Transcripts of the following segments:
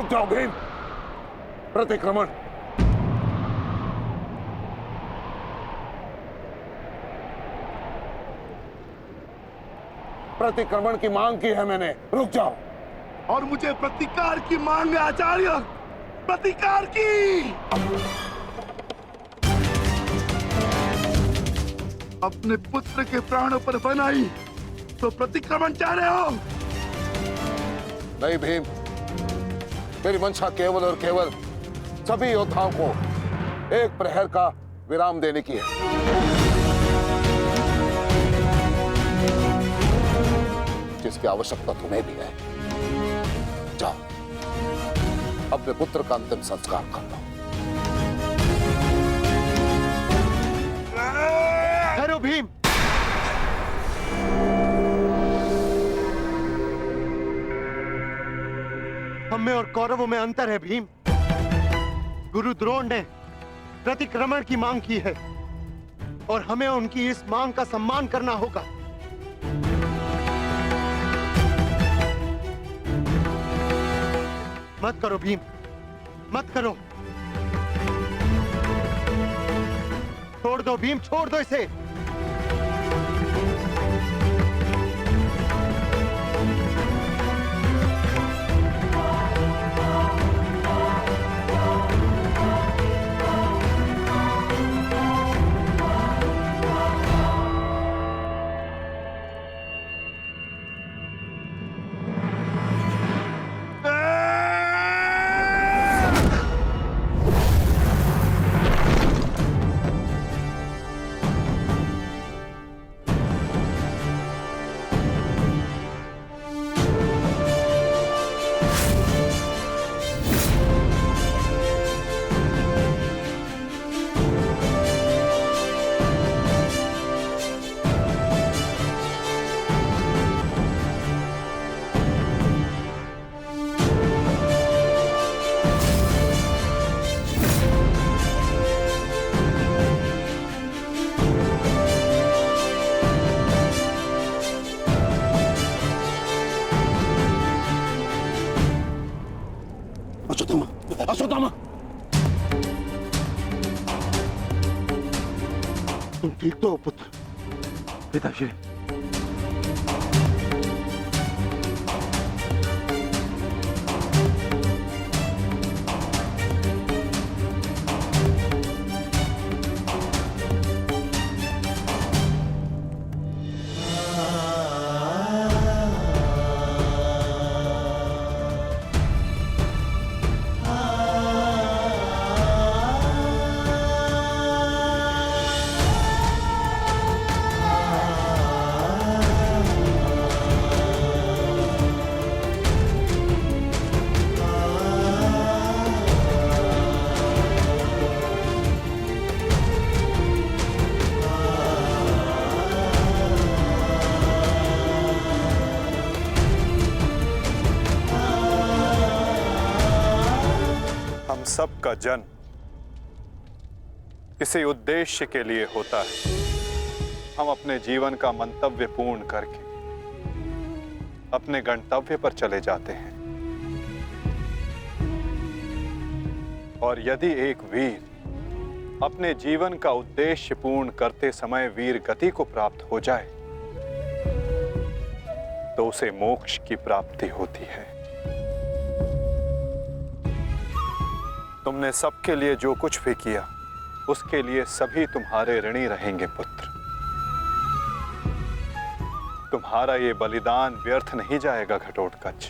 रुक जाओ भीम। प्रतिक्रमण। प्रतिक्रमण की मांग की है मैंने, रुक जाओ। और मुझे प्रतिकार की मांग है आचार्य, प्रतिकार की। अपने पुत्र के प्राणों पर बनाई तो प्रतिक्रमण चाह रहे हो? नहीं भीम, मेरी मंशा केवल और केवल सभी योद्धाओं को एक प्रहर का विराम देने की है। जिसकी आवश्यकता तुम्हें भी है। जाओ, अपने पुत्र का अंतिम संस्कार कर लो। ठहरो भीम। हम में और कौरवों में अंतर है भीम। गुरु द्रोण ने प्रतिक्रमण की मांग की है और हमें उनकी इस मांग का सम्मान करना होगा। मत करो भीम, मत करो। छोड़ दो भीम, छोड़ दो इसे। अश्वत्थामा, तुम ठीक तो हो पुत्र? पिताश्री, सबका जन्म किसी उद्देश्य के लिए होता है। हम अपने जीवन का मंतव्य पूर्ण करके अपने गंतव्य पर चले जाते हैं। और यदि एक वीर अपने जीवन का उद्देश्य पूर्ण करते समय वीर गति को प्राप्त हो जाए तो उसे मोक्ष की प्राप्ति होती है। तुमने सबके लिए जो कुछ भी किया उसके लिए सभी तुम्हारे ऋणी रहेंगे पुत्र। तुम्हारा ये बलिदान व्यर्थ नहीं जाएगा घटोत्कच।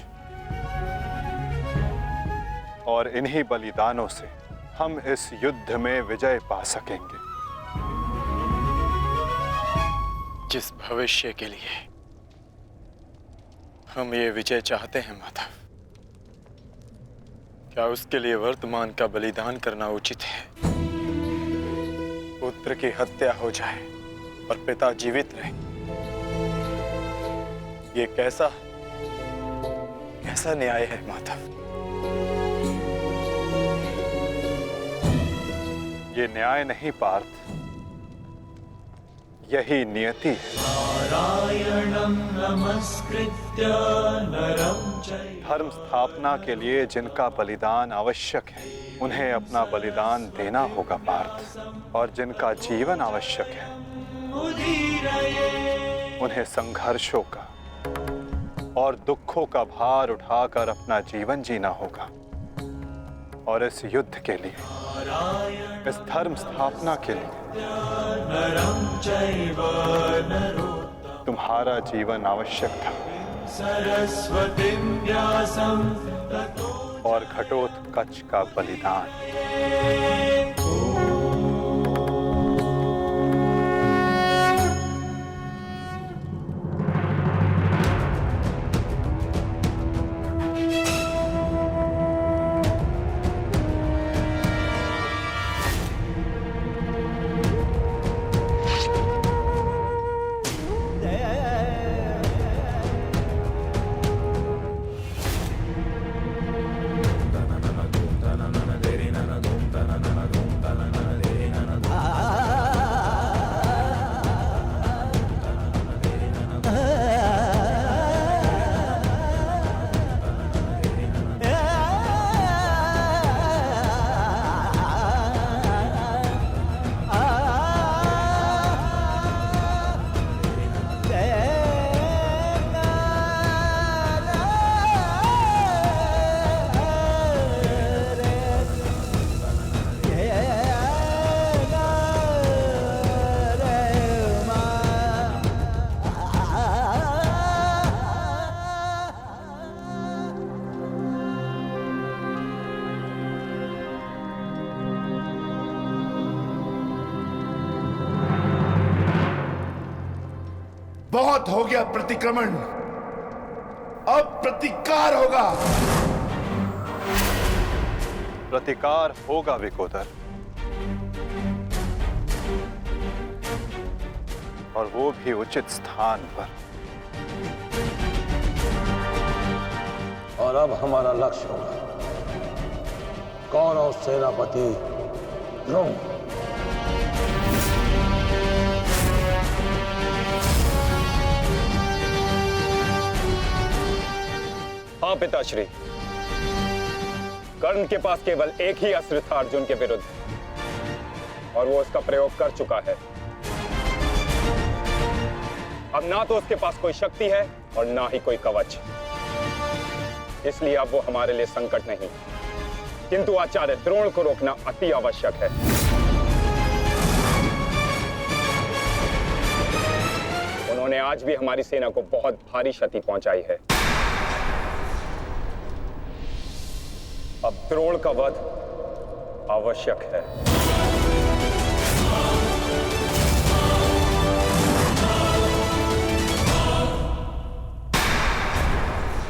और इन्हीं बलिदानों से हम इस युद्ध में विजय पा सकेंगे। जिस भविष्य के लिए हम ये विजय चाहते हैं माता, क्या उसके लिए वर्तमान का बलिदान करना उचित है? पुत्र की हत्या हो जाए और पिता जीवित रहे, ये कैसा न्याय है माता? ये न्याय नहीं पार्थ, यही नियति है। धर्म स्थापना के लिए जिनका बलिदान आवश्यक है उन्हें अपना बलिदान देना होगा पार्थ, और जिनका जीवन आवश्यक है उन्हें संघर्षों का और दुखों का भार उठाकर अपना जीवन जीना होगा। और इस युद्ध के लिए, इस धर्म स्थापना के लिए तुम्हारा जीवन आवश्यक था, और घटोत्कच का बलिदान। बहुत हो गया प्रतिक्रमण, अब प्रतिकार होगा। प्रतिकार होगा विकोदर, और वो भी उचित स्थान पर। और अब हमारा लक्ष्य होगा कौरव सेनापति द्रोण। हाँ पिताश्री, कर्ण के पास केवल एक ही अस्त्र था अर्जुन के विरुद्ध, और वो उसका प्रयोग कर चुका है। अब ना तो उसके पास कोई शक्ति है और ना ही कोई कवच, इसलिए अब वो हमारे लिए संकट नहीं, किंतु आचार्य द्रोण को रोकना अति आवश्यक है। उन्होंने आज भी हमारी सेना को बहुत भारी क्षति पहुंचाई है। अब द्रोण का वध आवश्यक है।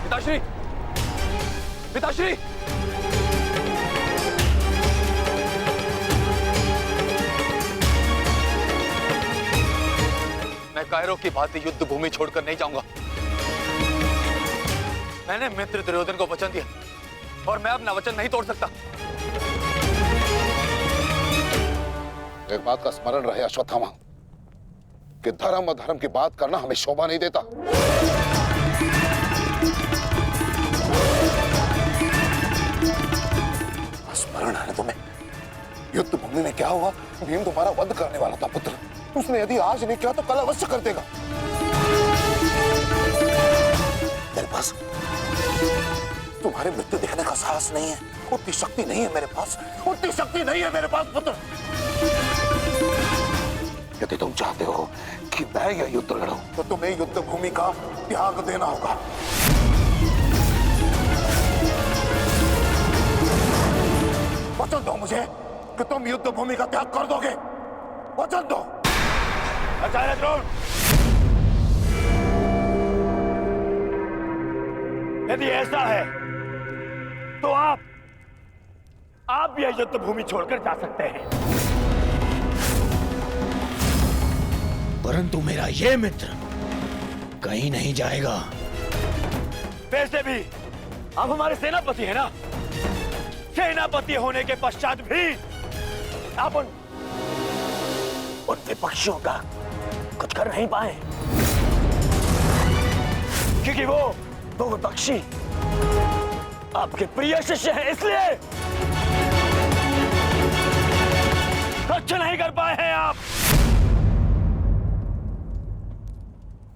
पिताश्री, पिताश्री, मैं कायरों की भांति युद्ध भूमि छोड़कर नहीं जाऊंगा। मैंने मित्र दुर्योधन को वचन दिया और मैं अपना वचन नहीं तोड़ सकता। एक बात का स्मरण रहे अश्वत्थामा, कि धर्म अधर्म की बात करना हमें शोभा नहीं देता। स्मरण है तुम्हें, युद्ध भूमि में क्या हुआ? भीम तुम्हारा वध करने वाला था पुत्र, उसने यदि आज नहीं किया तो कल अवश्य कर देगा। मेरे पास तुम्हारे मृत्यु देखने का साहस नहीं है, उतनी शक्ति नहीं है मेरे पास, उतनी शक्ति नहीं है मेरे पास पुत्र। यदि तुम चाहते हो कि मैं यह युद्ध लड़ूं, तो तुम्हें युद्ध भूमि का त्याग देना होगा। वचन दो मुझे कि तुम युद्ध भूमि का त्याग कर दोगे, वचन दो। आचार्य द्रोण, यदि ऐसा है तो आप यह युद्ध भूमि छोड़कर जा सकते हैं, परंतु मेरा ये मित्र कहीं नहीं जाएगा। वैसे भी आप हमारे सेनापति हैं ना, सेनापति होने के पश्चात भी आप उन विपक्षियों का कुछ कर नहीं पाए क्योंकि वो बख्शी आपके प्रिय शिष्य हैं, इसलिए कुछ नहीं कर पाए हैं आप।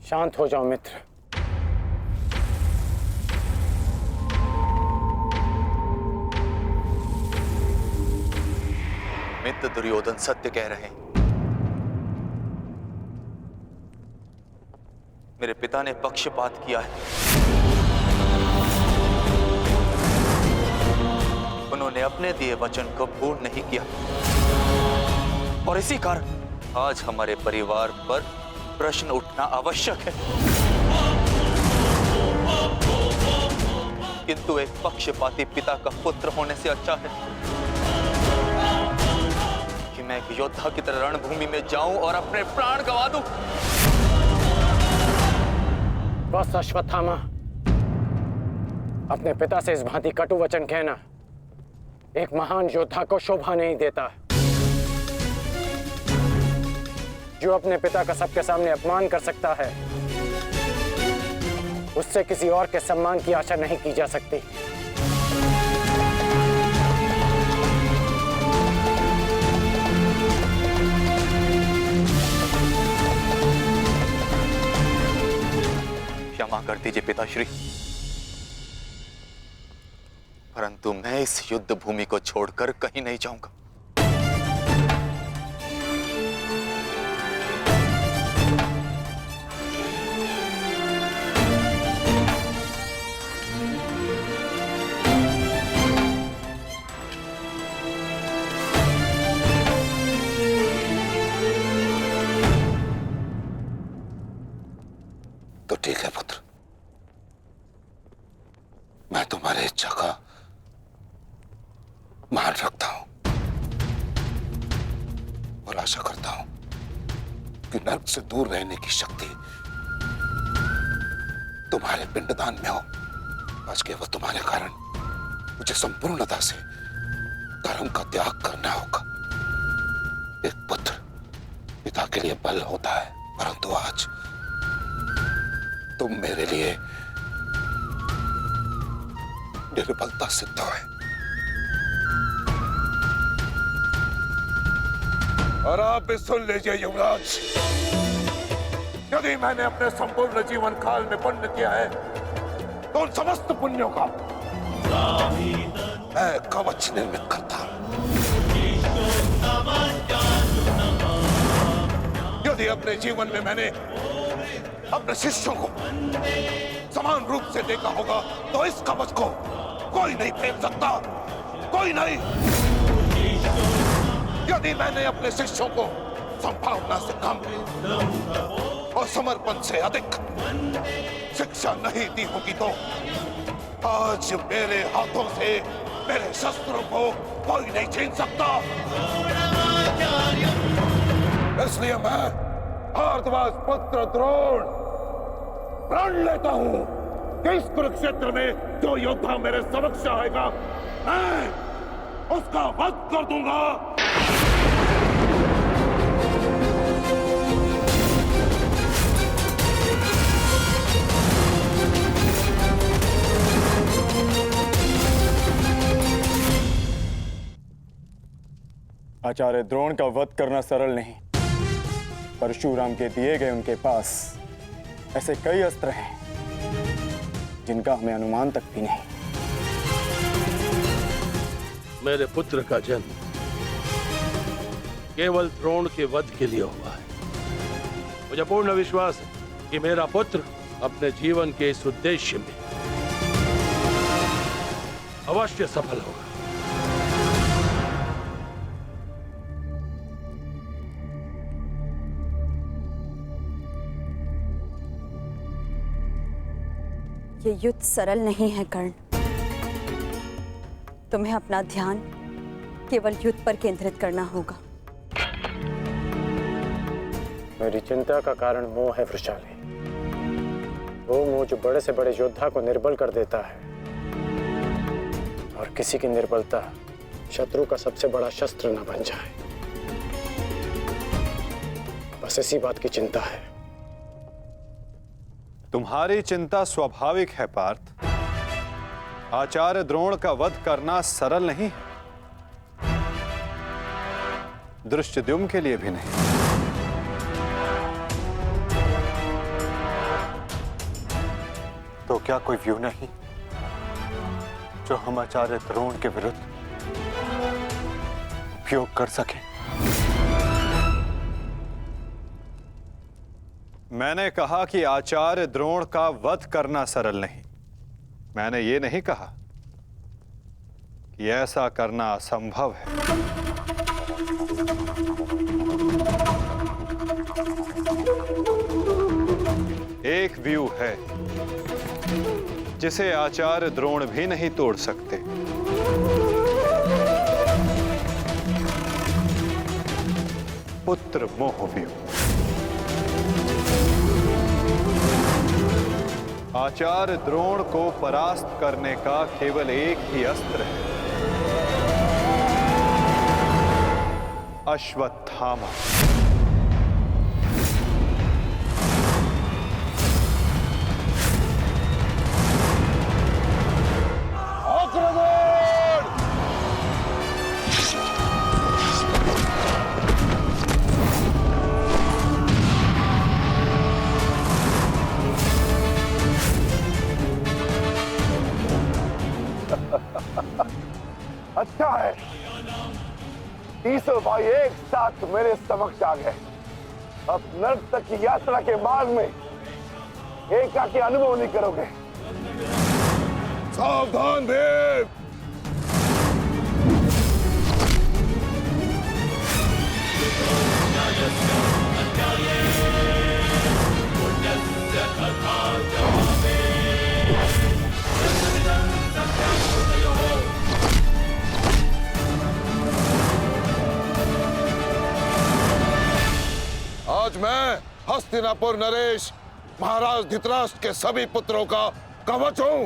शांत हो जाओ मित्र। मित्र दुर्योधन सत्य कह रहे हैं। मेरे पिता ने पक्षपात किया है। उन्होंने अपने दिए वचन को पूर्ण नहीं किया और इसी कारण आज हमारे परिवार पर प्रश्न उठना आवश्यक है। किंतु एक पक्षपाती पिता का पुत्र होने से अच्छा है कि मैं एक योद्धा की तरह रणभूमि में जाऊं और अपने प्राण गंवा दूं। बस अश्वत्थामा, अपने पिता से इस भांति कटु वचन कहना एक महान योद्धा को शोभा नहीं देता। जो अपने पिता का सबके सामने अपमान कर सकता है, उससे किसी और के सम्मान की आशा नहीं की जा सकती। क्षमा कर दीजिए पिताश्री, परंतु मैं इस युद्ध भूमि को छोड़कर कहीं नहीं जाऊंगा। तो ठीक है पुत्र, मैं तुम्हारी इच्छा का मान रखता हूं और आशा करता हूं कि नर्क से दूर रहने की शक्ति तुम्हारे पिंडदान में हो। आज केवल तुम्हारे कारण मुझे संपूर्णता से धर्म का त्याग करना होगा। एक पुत्र पिता के लिए बल होता है, परंतु आज तुम मेरे लिए निर्बलता सिद्ध है। और आप भी सुन लीजिए युवराज, यदि मैंने अपने संपूर्ण जीवन काल में पुण्य किया है तो उन समस्त पुण्यों का मैं कवच निर्मित करता हूं। यदि अपने जीवन में मैंने अपने शिष्यों को समान रूप से देखा होगा तो इस कवच को कोई नहीं फेंक सकता, कोई नहीं। यदि मैंने अपने शिष्यों को संभावना से कम और समर्पण से अधिक शिक्षा नहीं दी होगी तो आज मेरे हाथों से मेरे शस्त्रों को कोई नहीं छीन सकता। इसलिए मैं भारद्वाज पुत्र द्रोण प्रण लेता हूं कि इस कुरुक्षेत्र में जो योद्धा मेरे समक्ष आएगा मैं उसका वध कर दूंगा। आचार्य द्रोण का वध करना सरल नहीं। परशुराम के दिए गए उनके पास ऐसे कई अस्त्र हैं जिनका हमें अनुमान तक भी नहीं। मेरे पुत्र का जन्म केवल द्रोण के वध के लिए हुआ है। मुझे पूर्ण विश्वास है कि मेरा पुत्र अपने जीवन के इस उद्देश्य में अवश्य सफल होगा। ये युद्ध सरल नहीं है कर्ण। तुम्हें अपना ध्यान केवल युद्ध पर केंद्रित करना होगा। मेरी चिंता का कारण मोह है वृषाली। वो मोह जो बड़े से बड़े योद्धा को निर्बल कर देता है और किसी की निर्बलता शत्रु का सबसे बड़ा शस्त्र न बन जाए। बस इसी बात की चिंता है। तुम्हारी चिंता स्वाभाविक है पार्थ। आचार्य द्रोण का वध करना सरल नहीं है, दृष्टद्युम्न के लिए भी नहीं। तो क्या कोई व्यू नहीं जो हम आचार्य द्रोण के विरुद्ध उपयोग कर सके? मैंने कहा कि आचार्य द्रोण का वध करना सरल नहीं। मैंने ये नहीं कहा कि ऐसा करना असंभव है। एक व्यू है जिसे आचार्य द्रोण भी नहीं तोड़ सकते। पुत्र मोह व्यू। आचार्य द्रोण को परास्त करने का केवल एक ही अस्त्र है, अश्वत्थामा। अच्छा है, तीसों भाई एक साथ मेरे समक्ष आ गए। अब नर्क तक की यात्रा के मार्ग में एकाकी अनुभव नहीं करोगे। सावधान भीम। आज मैं हस्तिनापुर नरेश महाराज धृतराष्ट्र के सभी पुत्रों का कवच हूं।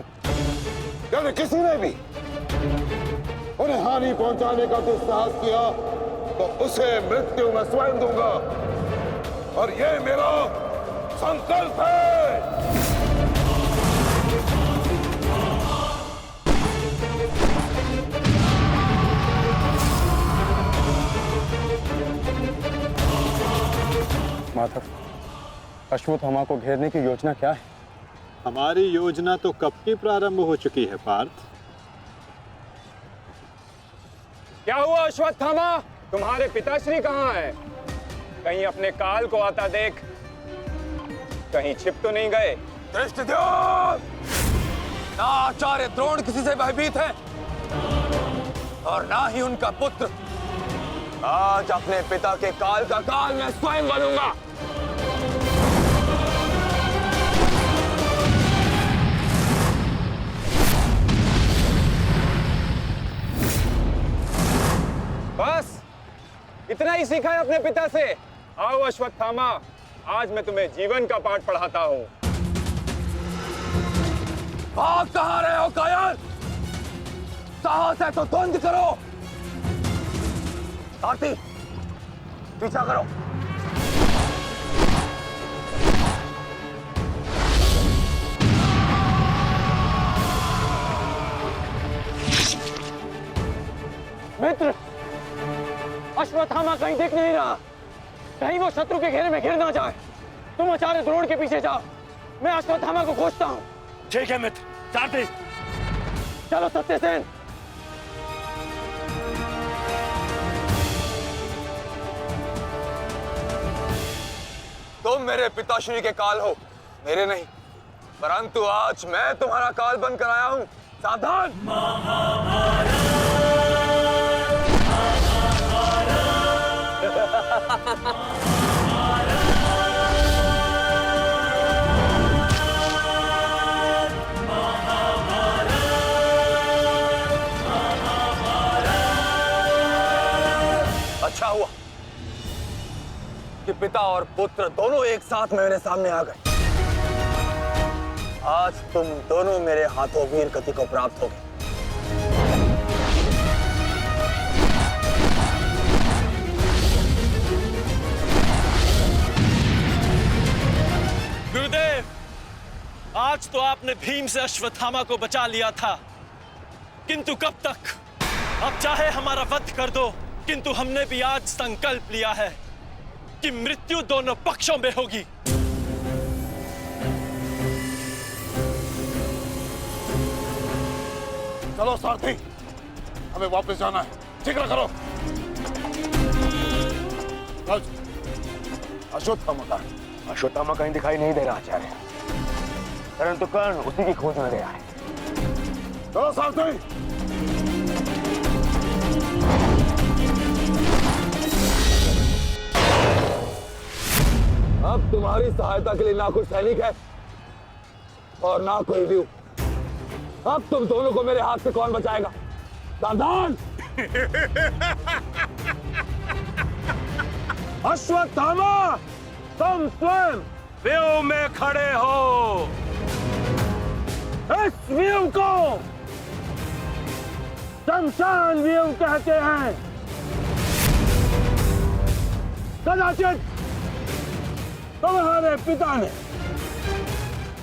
यदि किसी ने भी उन्हें हानि पहुंचाने का दुस्साहस किया तो उसे मृत्यु में स्वयं दूंगा, और ये मेरा संकल्प है। माधव, अश्वत्थामा को घेरने की योजना क्या है? हमारी योजना तो कब की प्रारंभ हो चुकी है पार्थ। क्या हुआ अश्वत्थामा? तुम्हारे पिताश्री कहाँ हैं? कहीं अपने काल को आता देख कहीं छिप तो नहीं गए? दृष्टद्युम्न! ना आचार्य द्रोण किसी से भयभीत है और ना ही उनका पुत्र। आज अपने पिता के काल का काल मैं स्वयं बनूंगा। बस इतना ही सीखा है अपने पिता से? आओ अश्वत्थामा, आज मैं तुम्हें जीवन का पाठ पढ़ाता हूं। भाग कहां रहे हो कायर? साहस है तो द्वंद्व करो। आरती, पीछा करो। मित्र, अश्वत्थामा कहीं दिख नहीं रहा। कहीं वो शत्रु के घेरे में घिर ना जाए। तुम आचार्य द्रोण के पीछे जाओ, मैं अश्वत्थामा को खोजता हूँ। ठीक है मित्र, सारथी। चलो सत्यसेन। तुम मेरे पिताश्री के काल हो, मेरे नहीं। परंतु आज मैं तुम्हारा काल बनकर आया हूं। सावधान! अच्छा हुआ कि पिता और पुत्र दोनों एक साथ मेरे सामने आ गए। आज तुम दोनों मेरे हाथों वीर गति को प्राप्त हो गए। आज तो आपने भीम से अश्वत्थामा को बचा लिया था, किंतु कब तक? अब चाहे हमारा वध कर दो, किंतु हमने भी आज संकल्प लिया है कि मृत्यु दोनों पक्षों में होगी। चलो सारथी, हमें वापस जाना है। शीघ्र करो। अश्वत्थामा का अश्वत्थामा कहीं दिखाई नहीं दे रहा आचार्य, परंतु कर्ण उसी की खोज में गया है। चलो सारथी। अब तुम्हारी सहायता के लिए ना कोई सैनिक है और ना कोई व्यू। अब तुम दोनों को मेरे हाथ से कौन बचाएगा? सावधान! अश्वत्थामा, तुम स्वयं व्यू में खड़े हो। इस व्यू को शमशान व्यू कहते हैं। कदाचित तुम्हारे पिता ने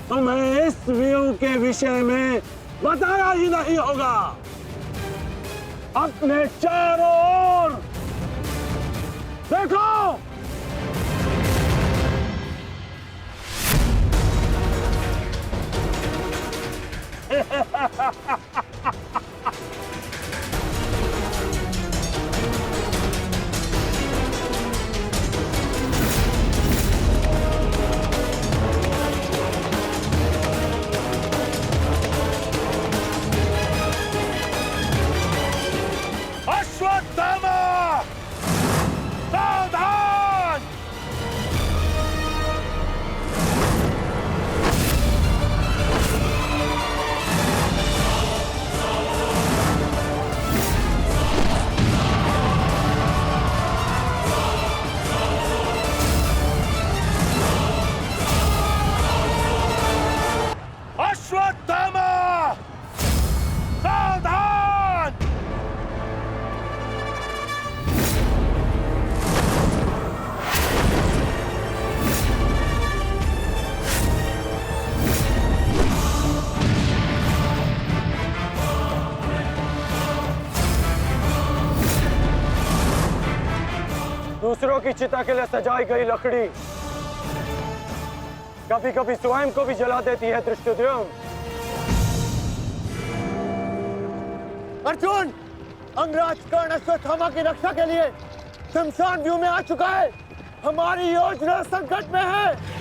तुम्हें इस व्यू के विषय में बताया ही नहीं होगा। अपने चारों ओर देखो। अश्वत्थामा, सावधान! अश्वत्थामा, सावधान! दूसरों की चिता के लिए सजाई गई लकड़ी कभी कभी स्वयं को भी जला देती है धृष्टद्युम्न। अर्जुन, अंगराज कर्ण अश्वत्थामा की रक्षा के लिए शमशान व्यू में आ चुका है। हमारी योजना संकट में है।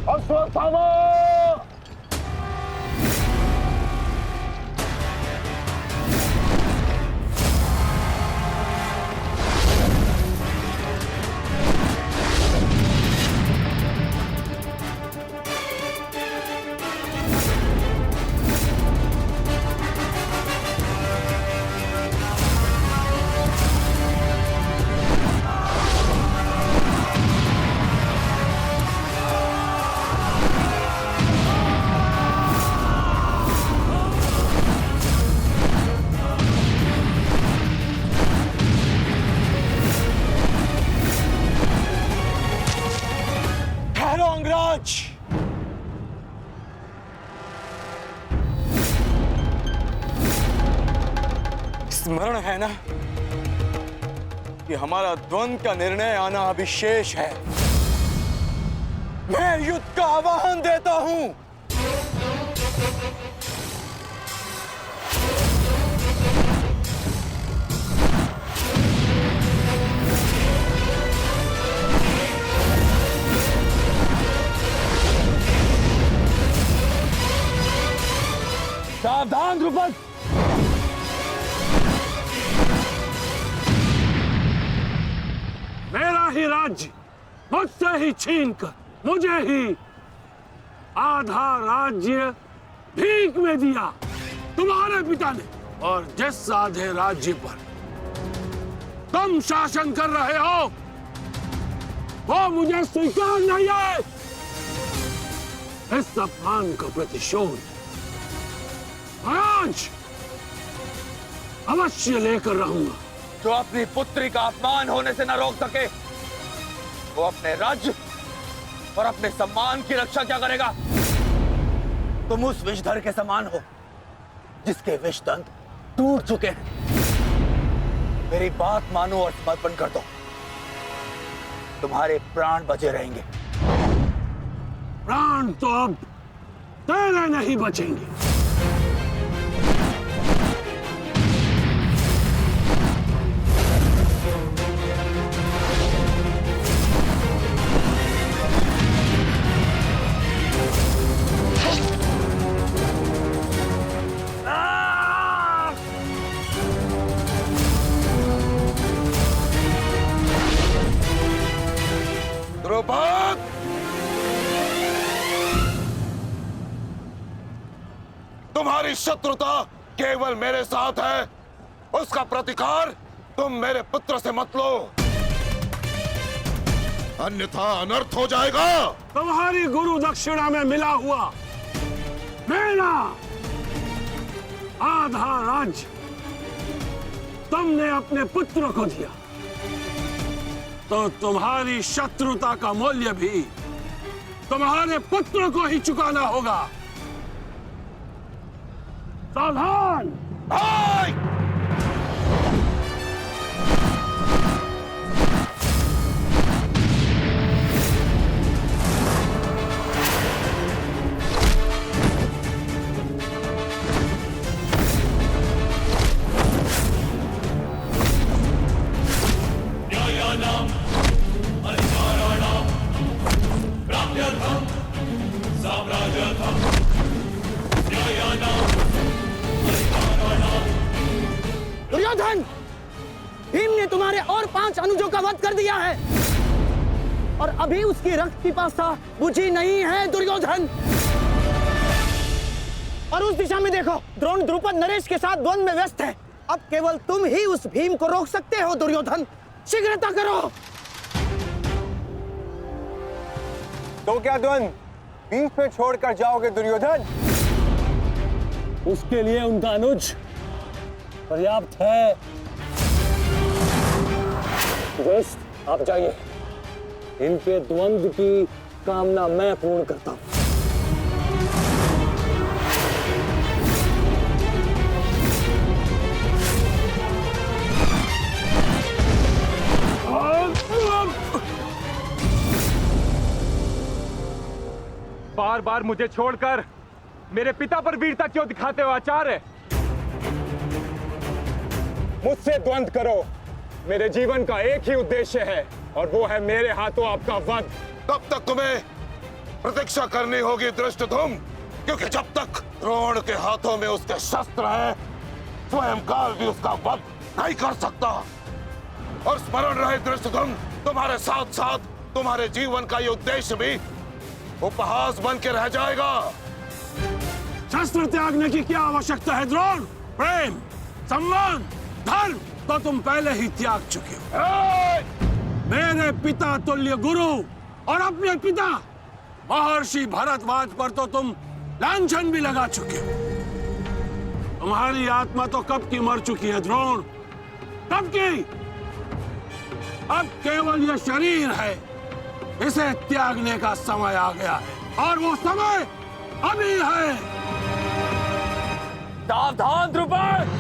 अश्वत्थामा! अंगराज, स्मरण है ना कि हमारा द्वंद्व का निर्णय आना अभी शेष है। मैं युद्ध का आह्वान देता हूं। द्रुपद। मेरा ही राज्य मुझसे ही छीनकर मुझे ही आधा राज्य भीख में दिया तुम्हारे पिता ने, और जिस आधे राज्य पर तुम शासन कर रहे हो वो मुझे स्वीकार नहीं है। इस अपमान का प्रतिशोध आज अवश्य लेकर रहूंगा। जो अपनी पुत्री का अपमान होने से न रोक सके वो अपने राज्य और अपने सम्मान की रक्षा क्या करेगा? तुम उस विषधर के समान हो जिसके विषदंत टूट चुके हैं। मेरी बात मानो और समर्पण कर दो, तुम्हारे प्राण बचे रहेंगे। प्राण तो अब तेरे नहीं बचेंगे। द्रुपद, तुम्हारी शत्रुता केवल मेरे साथ है, उसका प्रतिकार तुम मेरे पुत्र से मत लो, अन्यथा अनर्थ हो जाएगा। तुम्हारी गुरु दक्षिणा में मिला हुआ मेरा आधा राज्य तुमने अपने पुत्र को दिया, तो तुम्हारी शत्रुता का मूल्य भी तुम्हारे पुत्र को ही चुकाना होगा। सावधान! दुर्योधन, भीम ने तुम्हारे और 5 अनुजों का वध कर दिया है और अभी उसकी रक्त पिपासा बुझी नहीं है दुर्योधन। और उस दिशा में देखो, द्रोण द्रुपद नरेश के साथ द्वंद्व में व्यस्त है। अब केवल तुम ही उस भीम को रोक सकते हो दुर्योधन, शीघ्रता करो। तो क्या द्वंद्व बीच में छोड़कर जाओगे दुर्योधन? उसके लिए उनका अनुज पर्याप्त है। आप जाइए, इनके द्वंद्व की कामना मैं पूर्ण करता हूं। बार बार मुझे छोड़कर मेरे पिता पर वीरता क्यों दिखाते हो आचार्य? मुझसे द्वंद्व करो, मेरे जीवन का एक ही उद्देश्य है और वो है मेरे हाथों आपका वध। तब तक तुम्हें प्रतीक्षा करनी होगी धृष्टद्युम्न, क्योंकि जब तक द्रोण के हाथों में उसके शस्त्र हैं, स्वयं काल भी उसका वध नहीं कर सकता। और स्मरण रहे धृष्टद्युम्न, तुम्हारे साथ साथ तुम्हारे जीवन का ये उद्देश्य भी उपहास बन के रह जाएगा। शस्त्र त्यागने की क्या आवश्यकता है द्रोण? प्रेम, सम्मान, धर्म तो तुम पहले ही त्याग चुके हो। मेरे पिता तुल्य गुरु और अपने पिता महर्षि भरद्वाज पर तो तुम लांछन भी लगा चुके हो। तुम्हारी आत्मा तो कब की मर चुकी है द्रोण, कब की। अब केवल यह शरीर है, इसे त्यागने का समय आ गया है और वो समय अभी है। सावधान द्रुपद!